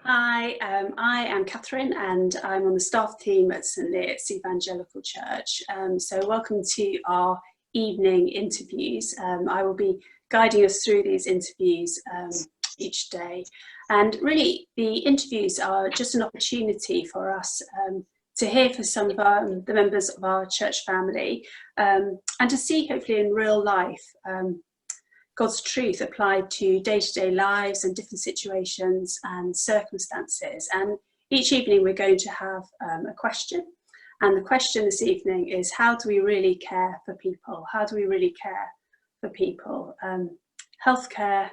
Hi, I am Catherine and I'm on the staff team at St Neots Evangelical Church. So welcome to our evening interviews. I will be guiding us through these interviews each day. And really the interviews are just an opportunity for us to hear from some of the members of our church family and to see hopefully in real life God's truth applied to day-to-day lives and different situations and circumstances. And each evening we're going to have a question. And the question this evening is, how do we really care for people? How do we really care for people? Healthcare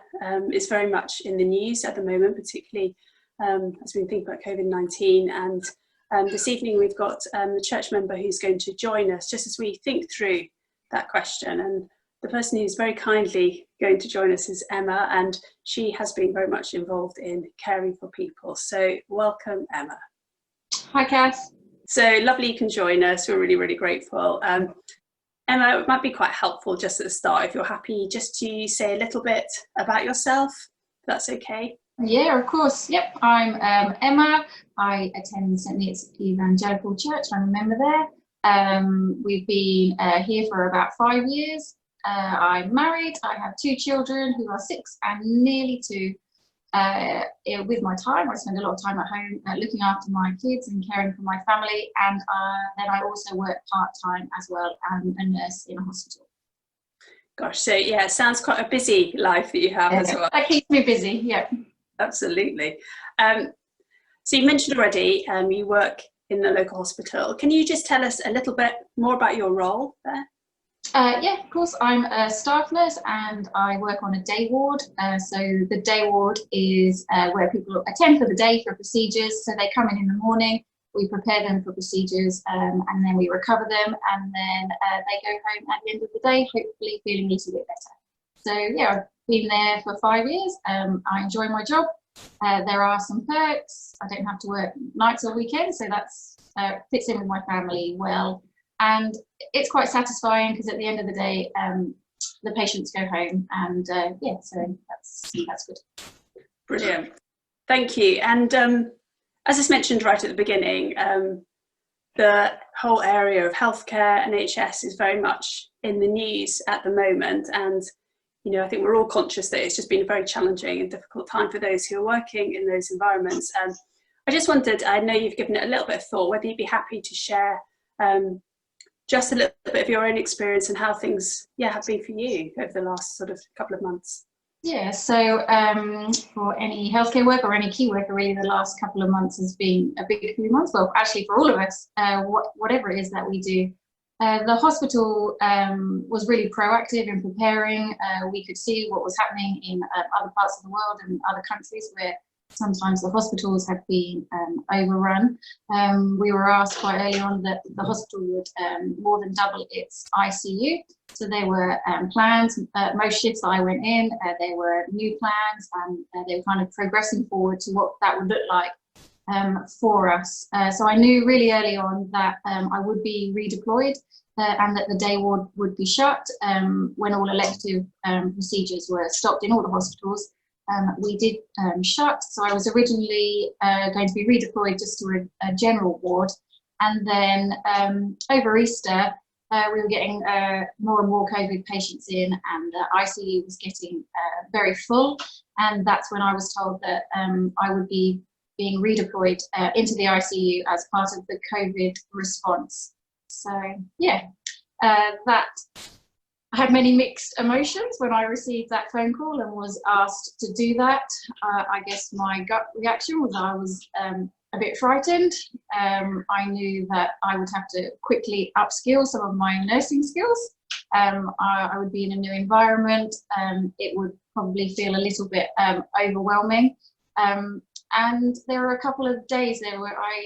is very much in the news at the moment, particularly as we think about COVID-19. And this evening we've got a church member who's going to join us just as we think through that question. And the person who's very kindly going to join us is Emma, and she has been very much involved in caring for people. So welcome, Emma. Hi, Cass. So lovely you can join us. We're really, really grateful. Emma, it might be quite helpful just at the start, if you're happy, just to say a little bit about yourself, if that's okay. Yeah, of course. Yep, I'm Emma. I attend St Neots Evangelical Church. I'm a member there. We've been here for about 5 years. I'm married. I have 2 children who are 6 and nearly 2. With my time, I spend a lot of time at home looking after my kids and caring for my family, and then I also work part-time as well. I'm a nurse in a hospital. Gosh, so yeah, it sounds quite a busy life that you have as well. That keeps me busy, yeah. Absolutely. So you mentioned already you work in the local hospital. Can you just tell us a little bit more about your role there? Yeah, of course. I'm a staff nurse and I work on a day ward. So the day ward is where people attend for the day for procedures. So they come in the morning, we prepare them for procedures, and then we recover them, and then they go home at the end of the day, hopefully feeling a little bit better. So yeah, I've been there for 5 years. I enjoy my job. There are some perks. I don't have to work nights or weekends, so that's fits in with my family well. And it's quite satisfying because at the end of the day, the patients go home, and yeah, so that's good. Brilliant, thank you. And as I mentioned right at the beginning, the whole area of healthcare, NHS, is very much in the news at the moment. And you know, I think we're all conscious that it's just been a very challenging and difficult time for those who are working in those environments. And I just wondered, I know you've given it a little bit of thought, whether you'd be happy to share just a little bit of your own experience and how things have been for you over the last sort of couple of months. Yeah, so for any healthcare worker or any key worker, really, the last couple of months has been a big few months. Well, actually, for all of us, whatever it is that we do. The hospital was really proactive in preparing. We could see what was happening in other parts of the world and other countries where sometimes the hospitals have been overrun. We were asked quite early on that the hospital would more than double its ICU. So there were plans. Most shifts that I went in, there were new plans, and they were kind of progressing forward to what that would look like for us. So I knew really early on that I would be redeployed and that the day ward would be shut when all elective procedures were stopped in all the hospitals. We did shut, so I was originally going to be redeployed just to a general ward, and then over Easter we were getting more and more COVID patients in, and the ICU was getting very full, and that's when I was told that I would be being redeployed into the ICU as part of the COVID response. So yeah, that I had many mixed emotions when I received that phone call and was asked to do that. I guess my gut reaction was I was a bit frightened. I knew that I would have to quickly upskill some of my nursing skills. I would be in a new environment. It would probably feel a little bit overwhelming. And there were a couple of days there where I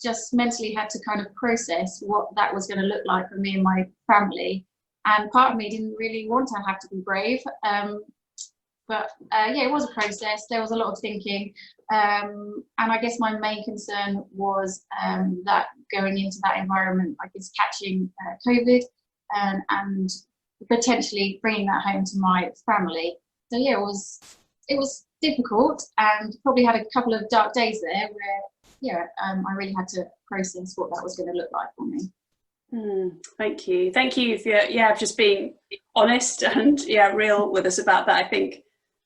just mentally had to kind of process what that was going to look like for me and my family. And part of me didn't really want to have to be brave. But yeah, it was a process. There was a lot of thinking. And I guess my main concern was that going into that environment, I guess catching COVID and potentially bringing that home to my family. So yeah, it it was difficult, and probably had a couple of dark days there where, yeah, I really had to process what that was going to look like for me. Thank you for just being honest and real with us about that. I think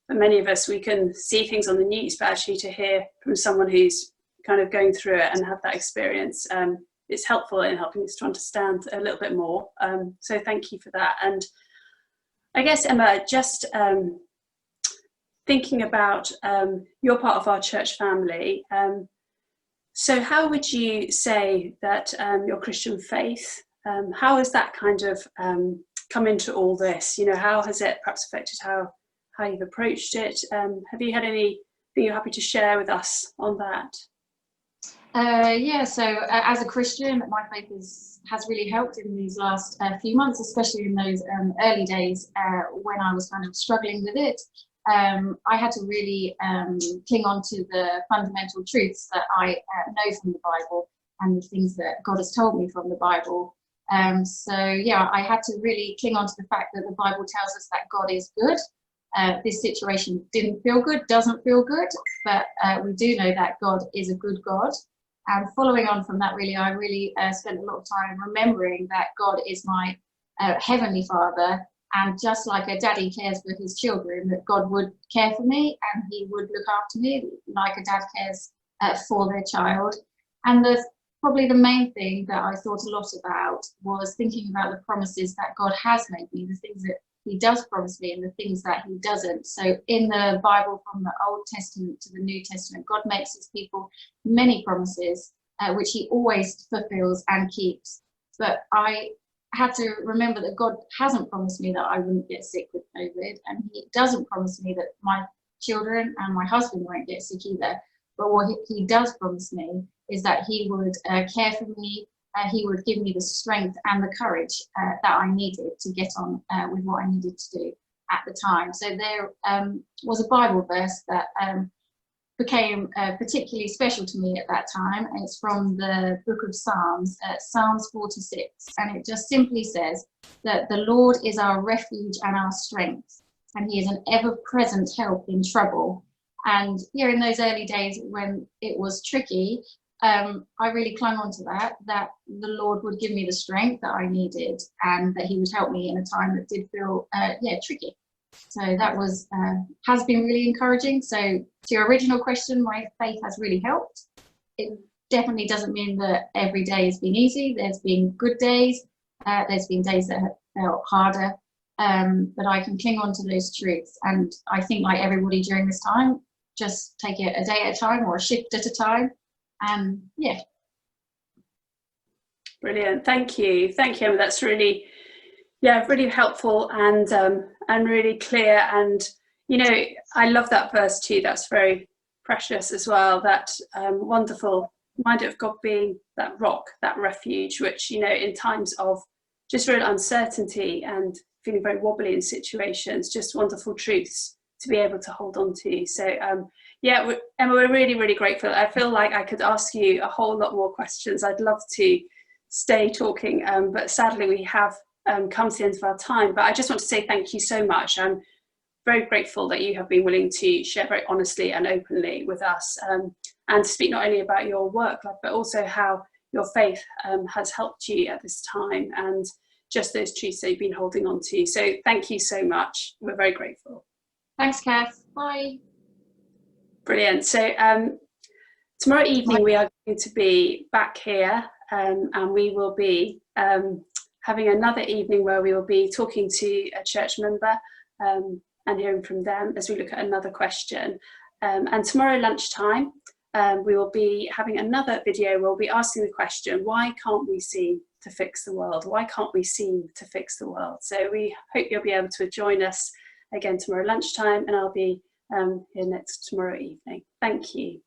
for many of us, we can see things on the news, but actually to hear from someone who's kind of going through it and have that experience, it's helpful in helping us to understand a little bit more. So thank you for that. And I guess, Emma, just thinking about you're part of our church family. So how would you say that your Christian faith, how has that kind of come into all this? You know, how has it perhaps affected how you've approached it? Have you had anything you're happy to share with us on that? So as a Christian, my faith has really helped in these last few months, especially in those early days when I was kind of struggling with it. I had to really cling on to the fundamental truths that I know from the Bible and the things that God has told me from the Bible. I had to really cling on to the fact that the Bible tells us that God is good. This situation didn't feel good, doesn't feel good, but we do know that God is a good God. And following on from that, really, I really spent a lot of time remembering that God is my Heavenly Father. And just like a daddy cares for his children, that God would care for me and he would look after me like a dad cares for their child. And probably the main thing that I thought a lot about was thinking about the promises that God has made me, the things that he does promise me and the things that he doesn't. So in the Bible, from the Old Testament to the New Testament, God makes his people many promises, which he always fulfills and keeps. But I had to remember that God hasn't promised me that I wouldn't get sick with COVID, and he doesn't promise me that my children and my husband won't get sick either. But what he does promise me is that he would care for me, he would give me the strength and the courage that I needed to get on with what I needed to do at the time. So there was a Bible verse that became particularly special to me at that time, and it's from the book of Psalms, Psalms 46, and it just simply says that the Lord is our refuge and our strength, and he is an ever-present help in trouble. And here in those early days when it was tricky, I really clung on to that the Lord would give me the strength that I needed and that he would help me in a time that did feel tricky. So that has been really encouraging. So to your original question, my faith has really helped. It definitely doesn't mean that every day has been easy. There's been good days. There's been days that have felt harder. But I can cling on to those truths. And I think, like everybody during this time, just take it a day at a time or a shift at a time. Brilliant. Thank you, Emma. That's really really helpful and really clear. And I love that verse too. That's very precious as well. That wonderful reminder of God being that rock, that refuge, which in times of just real uncertainty and feeling very wobbly in situations, just wonderful truths to be able to hold on to. So Emma, we're really, really grateful. I feel like I could ask you a whole lot more questions. I'd love to stay talking, but sadly we have come to the end of our time. But I just want to say thank you so much. I'm very grateful that you have been willing to share very honestly and openly with us, and to speak not only about your work life, but also how your faith has helped you at this time, and just those truths that you've been holding on to. So thank you so much. We're very grateful. Thanks, Kath. Bye. Brilliant. So tomorrow evening we are going to be back here, and we will be having another evening where we will be talking to a church member and hearing from them as we look at another question. And tomorrow lunchtime we will be having another video where we'll be asking the question, why can't we seem to fix the world? Why can't we seem to fix the world? So we hope you'll be able to join us again tomorrow lunchtime, and I'll be here next tomorrow evening. Thank you.